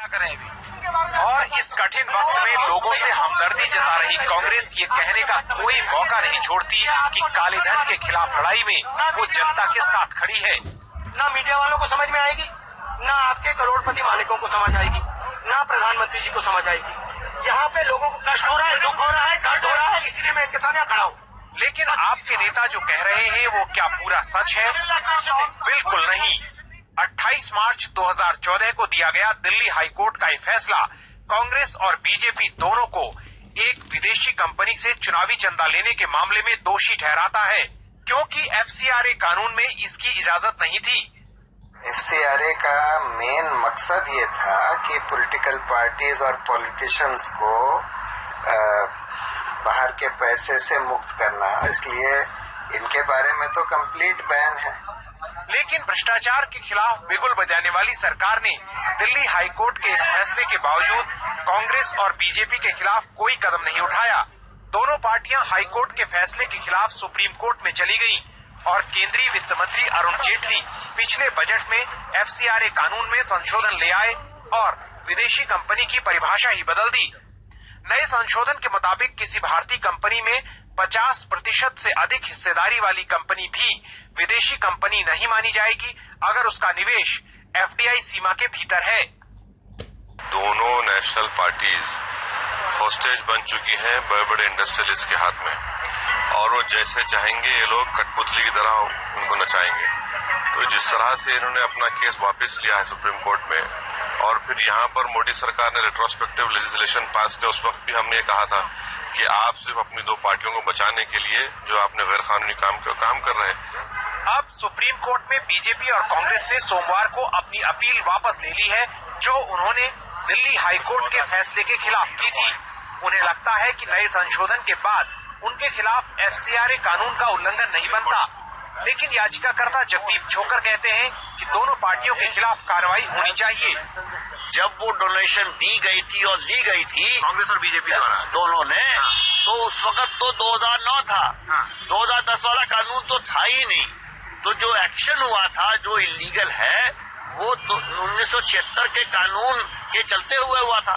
करें अभी। और इस कठिन वक्त में लोगों से हमदर्दी जता रही कांग्रेस ये कहने का कोई मौका नहीं छोड़ती कि काले धन के खिलाफ लड़ाई में वो जनता के साथ खड़ी है। ना मीडिया वालों को समझ में आएगी, ना आपके करोड़पति मालिकों को समझ आएगी, ना प्रधानमंत्री जी को समझ आएगी। यहाँ पे लोगों को कष्ट हो रहा है, दुख हो रहा है, दर्द हो रहा है, इसीलिए मैं इनके साथ यहाँ खड़ा हूँ। लेकिन आपके नेता जो कह रहे हैं वो क्या पूरा सच है? बिल्कुल नहीं। 28 मार्च 2014 को दिया गया दिल्ली हाईकोर्ट का ये फैसला कांग्रेस और बीजेपी दोनों को एक विदेशी कंपनी से चुनावी चंदा लेने के मामले में दोषी ठहराता है, क्योंकि एफसीआरए कानून में इसकी इजाजत नहीं थी। एफसीआरए का मेन मकसद ये था कि पॉलिटिकल पार्टीज और पॉलिटिशियंस को बाहर के पैसे से मुक्त करना, इसलिए इनके बारे में तो कंप्लीट बैन है। लेकिन भ्रष्टाचार के खिलाफ बिगुल बजाने वाली सरकार ने दिल्ली हाईकोर्ट के इस फैसले के बावजूद कांग्रेस और बीजेपी के खिलाफ कोई कदम नहीं उठाया। दोनों पार्टियां हाईकोर्ट के फैसले के खिलाफ सुप्रीम कोर्ट में चली गईं और केंद्रीय वित्त मंत्री अरुण जेटली पिछले बजट में एफसीआरए कानून में संशोधन ले आए और विदेशी कंपनी की परिभाषा ही बदल दी। नए संशोधन के मुताबिक किसी भारतीय कंपनी में 50% से अधिक हिस्सेदारी वाली कंपनी भी विदेशी कंपनी नहीं मानी जाएगी अगर उसका निवेश एफडीआई सीमा के भीतर है। दोनों नेशनल पार्टीज हॉस्टेज बन चुकी हैं बड़े बड़े इंडस्ट्रियलिस्ट के हाथ में, और वो जैसे चाहेंगे ये लोग कठपुतली की तरह उनको नचाएंगे। तो जिस तरह से इन्होंने अपना केस वापस लिया है सुप्रीम कोर्ट में, और फिर यहाँ पर मोदी सरकार ने रेट्रोस्पेक्टिव लेजिस्लेशन पास किया, उस वक्त भी हमने कहा था कि आप सिर्फ अपनी दो पार्टियों को बचाने के लिए जो आपने गैर कानूनी काम कर रहे हैं। अब सुप्रीम कोर्ट में बीजेपी और कांग्रेस ने सोमवार को अपनी अपील वापस ले ली है, जो उन्होंने दिल्ली हाईकोर्ट के फैसले के खिलाफ की थी। उन्हें लगता है कि नए संशोधन के बाद उनके खिलाफ एफसीआरए कानून का उल्लंघन नहीं बनता, लेकिन याचिकाकर्ता जगदीप छोकर कहते हैं कि दोनों पार्टियों के खिलाफ कार्रवाई होनी चाहिए। जब वो डोनेशन दी गई थी और ली गई थी कांग्रेस और बीजेपी द्वारा दोनों ने, तो उस वक्त तो 2009 था, 2010 वाला कानून तो था ही नहीं। तो जो एक्शन हुआ था जो इलीगल है वो तो 1976 के कानून के चलते हुए हुआ था,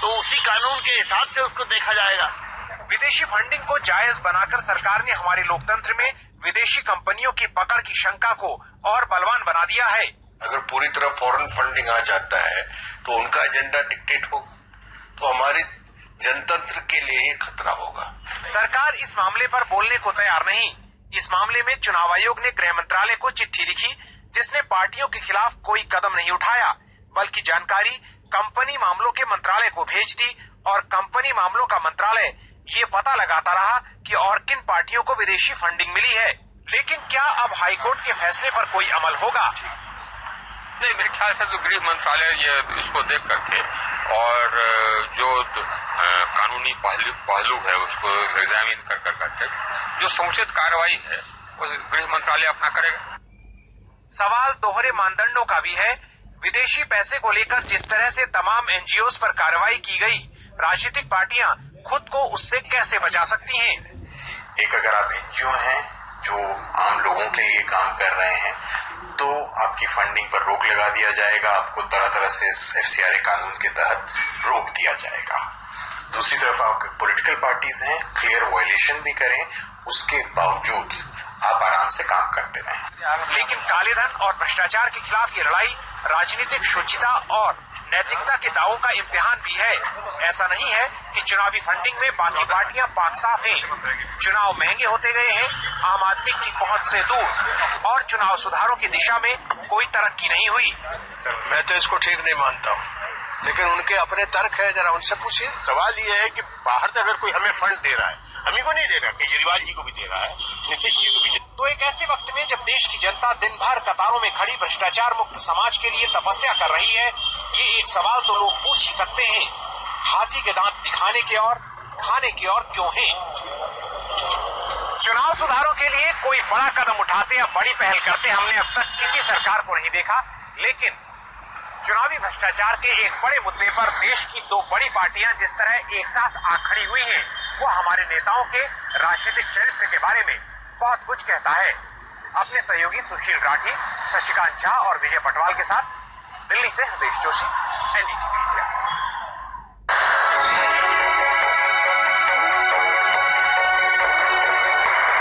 तो उसी कानून के हिसाब से उसको देखा जाएगा। विदेशी फंडिंग को जायज बनाकर सरकार ने हमारे लोकतंत्र में विदेशी कंपनियों की पकड़ की शंका को और बलवान बना दिया है। अगर पूरी तरह फॉरेन फंडिंग आ जाता है तो उनका एजेंडा डिक्टेट होगा, तो हमारे जनतंत्र के लिए ही खतरा होगा। सरकार इस मामले पर बोलने को तैयार नहीं। इस मामले में चुनाव आयोग ने गृह मंत्रालय को चिट्ठी लिखी, जिसने पार्टियों के खिलाफ कोई कदम नहीं उठाया, बल्कि जानकारी कंपनी मामलों के मंत्रालय को भेज दी और कंपनी मामलों का मंत्रालय ये पता लगाता रहा कि और किन पार्टियों को विदेशी फंडिंग मिली है। लेकिन क्या अब हाईकोर्ट के फैसले पर कोई अमल होगा? नहीं, मेरे ख्याल से तो गृह मंत्रालय ये इसको देख करके और जो कानूनी पहलू है उसको एग्जामिन करके जो समुचित कार्रवाई है वो गृह मंत्रालय अपना करेगा। सवाल दोहरे मानदंडों का भी है। विदेशी पैसे को लेकर जिस तरह से तमाम एनजीओस पर कार्रवाई की गई, राजनीतिक पार्टियां खुद को उससे कैसे बचा सकती हैं? एक अगर आप एनजीओ हैं जो आम लोगों के लिए काम कर रहे हैं तो आपकी फंडिंग पर रोक लगा दिया जाएगा, आपको तरह तरह से एफसीआरए कानून के तहत रोक दिया जाएगा। दूसरी तरफ आप पॉलिटिकल पार्टीज हैं, क्लियर वायलेशन भी करें, उसके बावजूद आप आराम से काम करते रहें। लेकिन कालेधन और भ्रष्टाचार के खिलाफ ये लड़ाई राजनीतिक शुचिता और नैतिकता के दावों का इम्तिहान भी है। ऐसा नहीं है कि चुनावी फंडिंग में बाकी पार्टियां पाक साफ हैं। चुनाव महंगे होते गए हैं, आम आदमी की पहुंच से दूर, और चुनाव सुधारों की दिशा में कोई तरक्की नहीं हुई। मैं तो इसको ठीक नहीं मानता हूँ, लेकिन उनके अपने तर्क है, जरा उनसे पूछिए। सवाल ये है कि बाहर से अगर कोई हमें फंड दे रहा है, हमी को नहीं दे रहा, केजरीवाल जी को भी दे रहा है, नीतीश जी को भी। तो एक ऐसे वक्त में जब देश की जनता दिन भर कतारों में खड़ी भ्रष्टाचार मुक्त समाज के लिए तपस्या कर रही है, ये एक सवाल तो लोग पूछ ही सकते हैं, हाथी के दांत दिखाने के और खाने की ओर क्यों हैं? चुनाव सुधारों के लिए कोई बड़ा कदम उठाते या बड़ी पहल करते हमने अब तक किसी सरकार को नहीं देखा, लेकिन चुनावी भ्रष्टाचार के एक बड़े मुद्दे पर देश की दो बड़ी पार्टियां जिस तरह एक साथ आ खड़ी हुई हैं, वो हमारे नेताओं के राजनीतिक चरित्र के बारे में बहुत कुछ कहता है। अपने सहयोगी सुशील राठी, शशिकांत झा और विजय पटवाल के साथ दिल्ली से हृदय जोशी। एनडीटीवी।